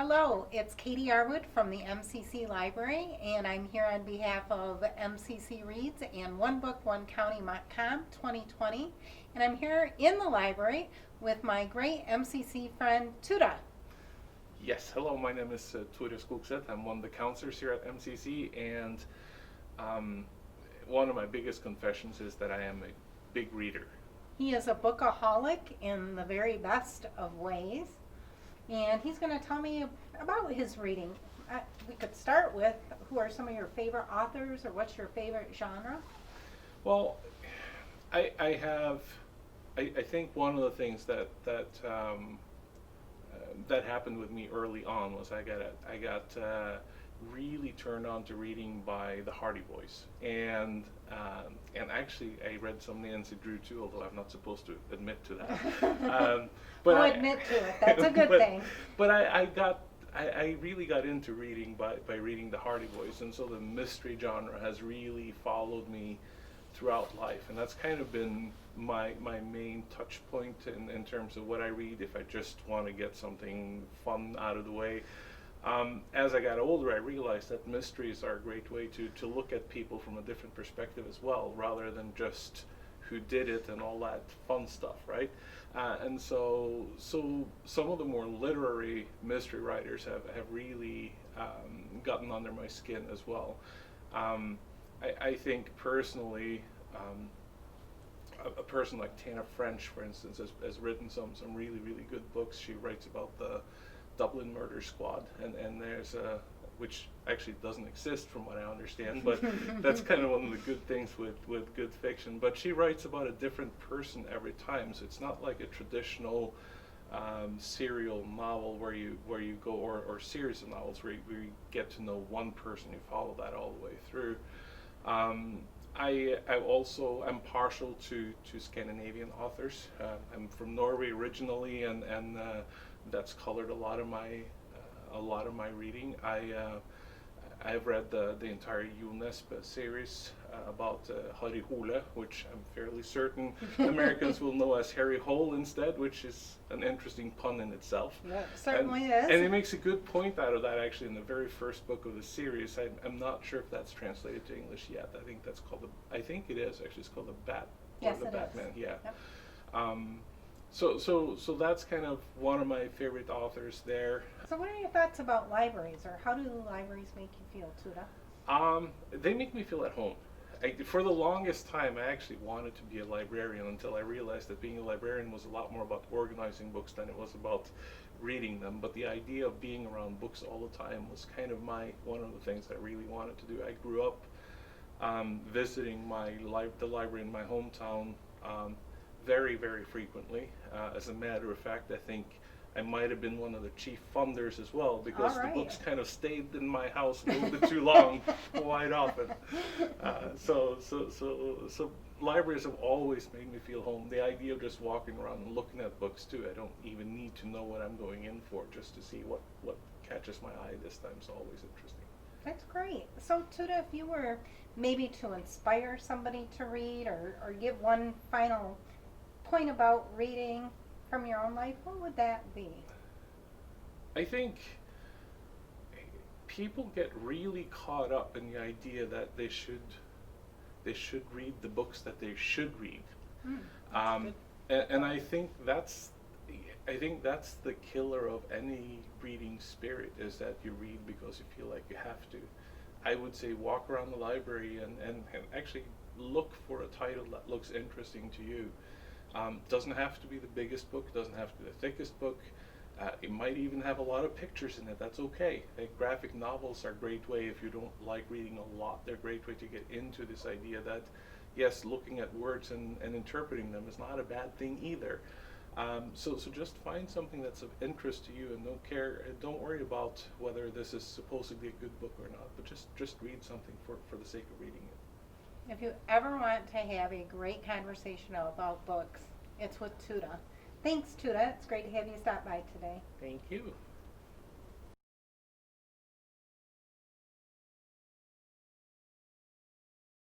Hello, it's Katie Arwood from the MCC Library, and I'm here on behalf of MCC Reads and One Book, One County Montcalm 2020. And I'm here in the library with my great MCC friend, Tuda. Yes, hello, my name is Skogseth. I'm one of the counselors here at MCC, and um, one of my biggest confessions is that I am a big reader. He is a bookaholic in the very best of ways, and he's going to tell me about his reading. We could start with who are some of your favorite authors, or what's your favorite genre? Well, I have, I think one of the things that happened with me early on was I got really turned on to reading by the Hardy Boys, and actually I read some Nancy Drew too, although I'm not supposed to admit to that. But admit to it. That's a good thing. But I really got into reading by reading the Hardy Boys, and so the mystery genre has really followed me throughout life, and that's kind of been my main touch point in terms of what I read if I just want to get something fun out of the way. As I got older, I realized that mysteries are a great way to look at people from a different perspective as well, rather than just who did it and all that fun stuff, right? And so some of the more literary mystery writers have really gotten under my skin as well. I think personally, a person like Tana French, for instance, has written some really, really good books. She writes about the Dublin Murder Squad, and there's which actually doesn't exist from what I understand, but that's kind of one of the good things with good fiction. But she writes about a different person every time, so it's not like a traditional serial novel where you go, or series of novels where you get to know one person, you follow that all the way through. I also am partial to Scandinavian authors. I'm from Norway originally, and that's colored a lot of my reading. I've read the entire UNESCO series about Harry Hole, which I'm fairly certain Americans will know as Harry Hole instead, which is an interesting pun in itself. Yeah, it certainly is. And it makes a good point out of that actually in the very first book of the series. I'm not sure if that's translated to English yet. I think that's called I think it is actually. It's called the Bat. Yes, or the it Batman. is. Yeah. Yep. So that's kind of one of my favorite authors there. So what are your thoughts about libraries, or how do libraries make you feel, Tuda? They make me feel at home. For the longest time, I actually wanted to be a librarian until I realized that being a librarian was a lot more about organizing books than it was about reading them. But the idea of being around books all the time was kind of one of the things I really wanted to do. I grew up visiting the library in my hometown very, very frequently. As a matter of fact, I think I might have been one of the chief funders as well, because the books kind of stayed in my house a little bit too long quite often. So libraries have always made me feel home. The idea of just walking around and looking at books too, I don't even need to know what I'm going in for, just to see what catches my eye this time is always interesting. That's great. So Tuda, if you were maybe to inspire somebody to read, or give one final point about reading from your own life, what would that be? I think people get really caught up in the idea that they should read the books that they should read. And I think that's the killer of any reading spirit, is that you read because you feel like you have to. I would say walk around the library and actually look for a title that looks interesting to you. Doesn't have to be the biggest book, doesn't have to be the thickest book. It might even have a lot of pictures in it. That's okay. Graphic novels are a great way if you don't like reading a lot. They're a great way to get into this idea that, yes, looking at words and interpreting them is not a bad thing either. So just find something that's of interest to you, and don't worry about whether this is supposedly a good book or not, but just read something for the sake of reading it. If you ever want to have a great conversation about books, it's with Tuda. Thanks, Tuda. It's great to have you stop by today. Thank you.